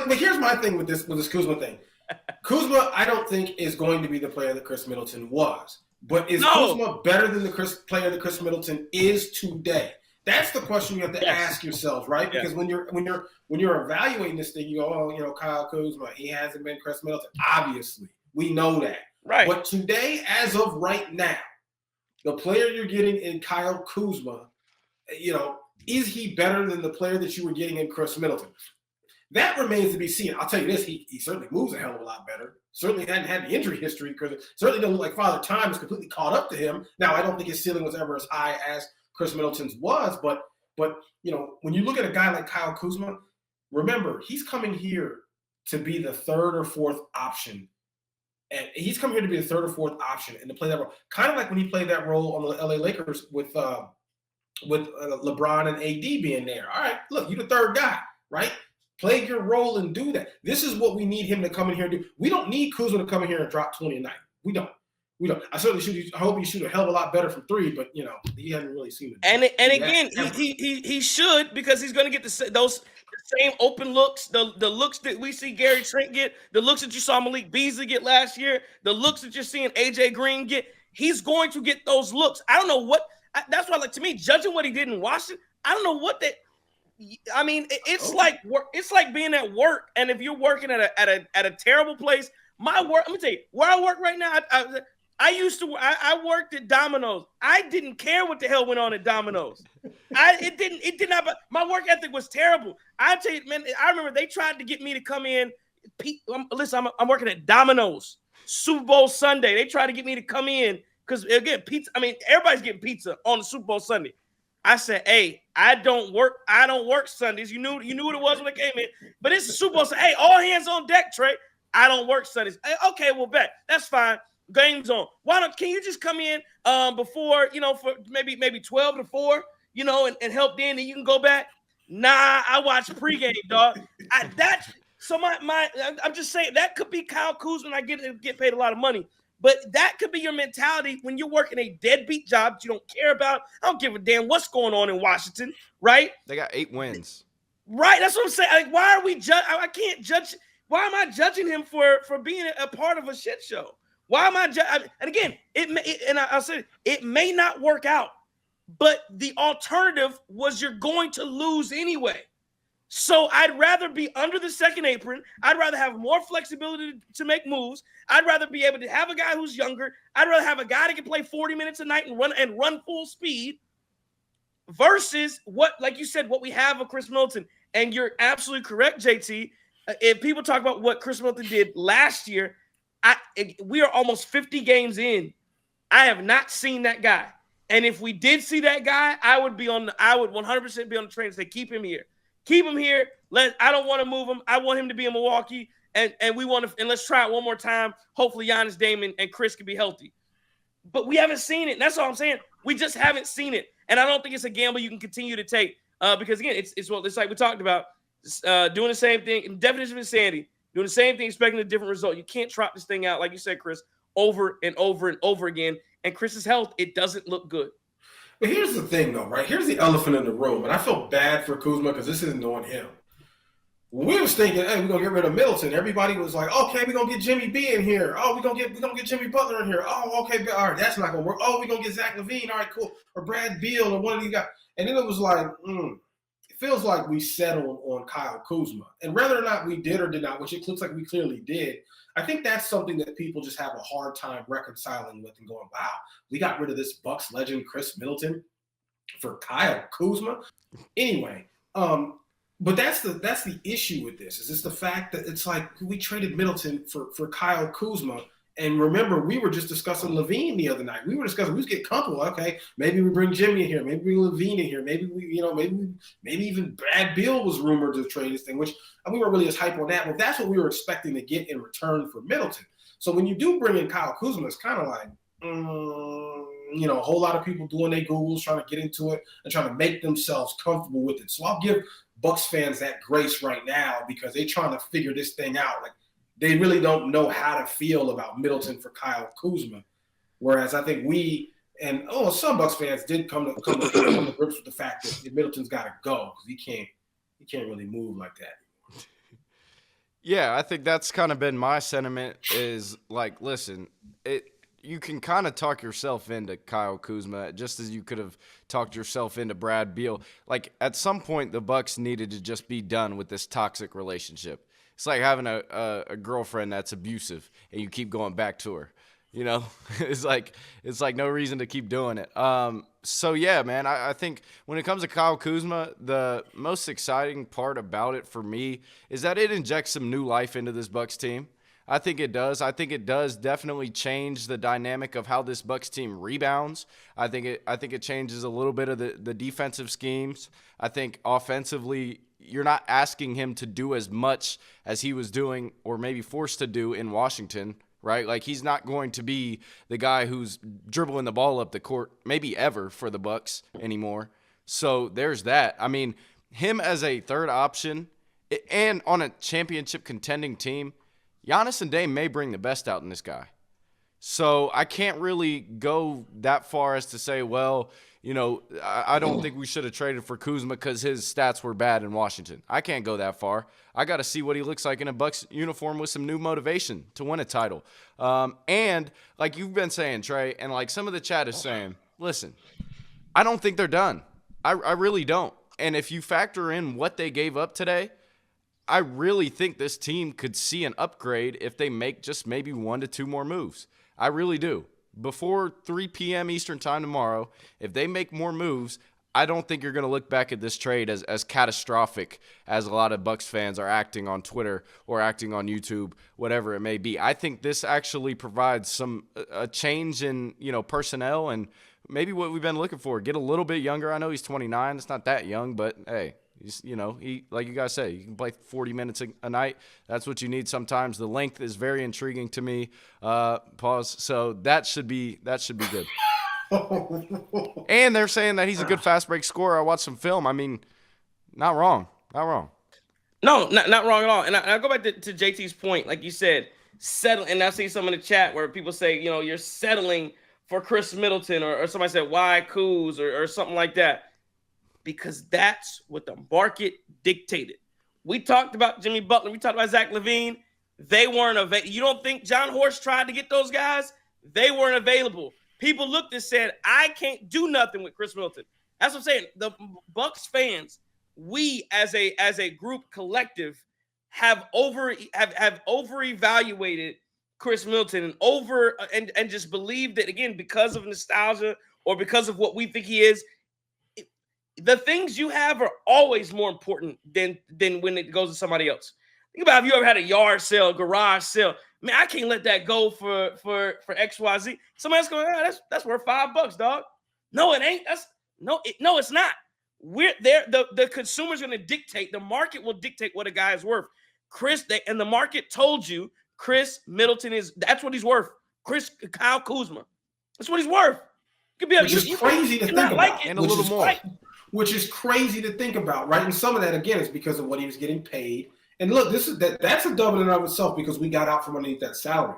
but here's my thing with this Kuzma thing. Kuzma, I don't think is going to be the player that Khris Middleton was. But is Kuzma better than the player that Khris Middleton is today? That's the question you have to ask yourself, right? Because when you're evaluating this thing, you go, Kyle Kuzma, he hasn't been Khris Middleton. Obviously, we know that. Right. But today, as of right now, the player you're getting in Kyle Kuzma, is he better than the player that you were getting in Khris Middleton? That remains to be seen. I'll tell you this, he certainly moves a hell of a lot better. Certainly hadn't had the injury history because it certainly doesn't look like Father Time is completely caught up to him. Now, I don't think his ceiling was ever as high as Khris Middleton's was, but when you look at a guy like Kyle Kuzma, remember, he's coming here to be the third or fourth option. And he's coming here to be the third or fourth option and to play that role. Kind of like when he played that role on the LA Lakers with LeBron and AD being there. All right, look, you're the third guy, right? Play your role and do that. This is what we need him to come in here and do. We don't need Kuzma to come in here and drop 20 a night. We don't. I hope he shoot a hell of a lot better from three, but he hasn't really seen it. And again, he should, because he's going to get the same open looks, the looks that we see Gary Trent get, the looks that you saw Malik Beasley get last year, the looks that you're seeing AJ Green get. He's going to get those looks. I don't know what. That's why, to me, judging what he did in Washington, I don't know what that. I mean, it's like being at work, and if you're working at a terrible place, my work. Let me tell you, where I work right now. I worked at Domino's. I didn't care what the hell went on at Domino's. It did not. My work ethic was terrible. I tell you, man. I remember they tried to get me to come in. Listen, I'm working at Domino's. Super Bowl Sunday. They tried to get me to come in because again, pizza. I mean, everybody's getting pizza on the Super Bowl Sunday. I said, hey, I don't work Sundays. You knew what it was when I came in. But it's a Super Bowl. Hey, all hands on deck, Trey. I don't work Sundays. Hey, okay, well, bet. That's fine. Game's on. Can you just come in before, for maybe 12 to 4, and help then, and you can go back? Nah, I watch pregame, dog. I'm just saying that could be Kyle Kuzma. I get paid a lot of money. But that could be your mentality when you're working a deadbeat job that you don't care about. I don't give a damn what's going on in Washington, right? They got 8 wins. Right, that's what I'm saying. Like, why are we I can't judge. Why am I judging him for being a part of a shit show? Why am I judging? And again, I'll say it may not work out, but the alternative was you're going to lose anyway. So I'd rather be under the second apron. I'd rather have more flexibility to make moves. I'd rather be able to have a guy who's younger. I'd rather have a guy that can play 40 minutes a night and run full speed versus what, like you said, what we have of Khris Middleton. And you're absolutely correct, JT. If people talk about what Khris Middleton did last year, we are almost 50 games in. I have not seen that guy. And if we did see that guy, I would 100% be on the train and say, keep him here. Keep him here. I don't want to move him. I want him to be in Milwaukee, and let's try it one more time. Hopefully, Giannis, Dame, and Khris can be healthy. But we haven't seen it. And that's all I'm saying. We just haven't seen it, and I don't think it's a gamble you can continue to take because again, it's like we talked about, doing the same thing. Definition of insanity. Doing the same thing, expecting a different result. You can't trot this thing out, like you said, Chris, over and over and over again. And Chris's health, it doesn't look good. But here's the thing, though, right? Here's the elephant in the room, and I feel bad for Kuzma because this isn't on him. When we was thinking, hey, we're gonna get rid of Middleton, everybody was like, okay, we're gonna get Jimmy B in here. Oh, we're gonna get Jimmy Butler in here. Oh, okay, all right, that's not gonna work. Oh, we're gonna get Zach LaVine. All right, cool. Or Brad Beal or one of these guys. And then it was like, it feels like we settled on Kyle Kuzma. And whether or not we did or did not, which it looks like we clearly did, I think that's something that people just have a hard time reconciling with and going, wow, we got rid of this Bucks legend, Khris Middleton, for Kyle Kuzma. Anyway, but that's the issue with this, is just the fact that it's like we traded Middleton for Kyle Kuzma. And remember, we were just discussing LaVine the other night. We was getting comfortable. Okay, maybe we bring Jimmy in here. Maybe we bring LaVine in here. Maybe maybe even Brad Beal was rumored to trade this thing, which we weren't really as hype on that. But that's what we were expecting to get in return for Middleton. So when you do bring in Kyle Kuzma, it's kind of like, a whole lot of people doing their Googles, trying to get into it and trying to make themselves comfortable with it. So I'll give Bucks fans that grace right now because they're trying to figure this thing out. Like, they really don't know how to feel about Middleton for Kyle Kuzma. Whereas I think some Bucks fans did come to grips with the fact that Middleton's got to go because he can't really move like that. Yeah, I think that's kind of been my sentiment is like, listen, you can kind of talk yourself into Kyle Kuzma just as you could have talked yourself into Brad Beal. Like at some point the Bucks needed to just be done with this toxic relationship. It's like having a girlfriend that's abusive and you keep going back to her. You know, it's like no reason to keep doing it. So yeah, man, I think when it comes to Kyle Kuzma, the most exciting part about it for me is that it injects some new life into this Bucks team. I think it does. I think it does definitely change the dynamic of how this Bucks team rebounds. I think it changes a little bit of the defensive schemes. I think offensively, you're not asking him to do as much as he was doing or maybe forced to do in Washington. Right? Like he's not going to be the guy who's dribbling the ball up the court maybe ever for the Bucks anymore. So there's that. I mean, him as a third option and on a championship contending team, Giannis and Dame may bring the best out in this guy. So I can't really go that far as to say, well, you know, I don't think we should have traded for Kuzma because his stats were bad in Washington. I can't go that far. I got to see what he looks like in a Bucks uniform with some new motivation to win a title. And like you've been saying, Trey, and like some of the chat is saying, listen, I don't think they're done. I really don't. And if you factor in what they gave up today, I really think this team could see an upgrade if they make just maybe 1 to 2 more moves. I really do. Before 3 p.m. Eastern time tomorrow, if they make more moves, I don't think you're going to look back at this trade as catastrophic as a lot of Bucks fans are acting on Twitter or acting on YouTube, whatever it may be. I think this actually provides a change in, you know, personnel and maybe what we've been looking for. Get a little bit younger. I know he's 29. It's not that young, but hey, you know, he, like you guys say, you can play 40 minutes a night. That's what you need sometimes. The length is very intriguing to me. Pause. So that should be good. And they're saying that he's a good fast break scorer. I watched some film. I mean, not wrong. Not wrong. No, not wrong at all. And I go back to JT's point, like you said, settle. And I see some in the chat where people say, you know, you're settling for Khris Middleton, or somebody said, why Kuz, or something like that. Because that's what the market dictated. We talked about Jimmy Butler. We talked about Zach LaVine. They weren't available. You don't think John Horst tried to get those guys? They weren't available. People looked and said, I can't do nothing with Khris Middleton. That's what I'm saying. The Bucks fans, we as a group collective have over-evaluated Khris Middleton and just believe that, again, because of nostalgia or because of what we think he is, the things you have are always more important than when it goes to somebody else. Think about if you ever had a yard sale, garage sale. Man, I can't let that go for XYZ. Somebody else going, that's worth $5, dog. No, it ain't. No, it's not. We're there. The consumer's going to dictate. The market will dictate what a guy is worth. And the market told you Khris Middleton that's what he's worth. Kyle Kuzma. That's what he's worth. Could be which is crazy to think about. Like and a little more. Which is crazy to think about, right? And some of that, again, is because of what he was getting paid. And look, that's a double in and of itself because we got out from underneath that salary.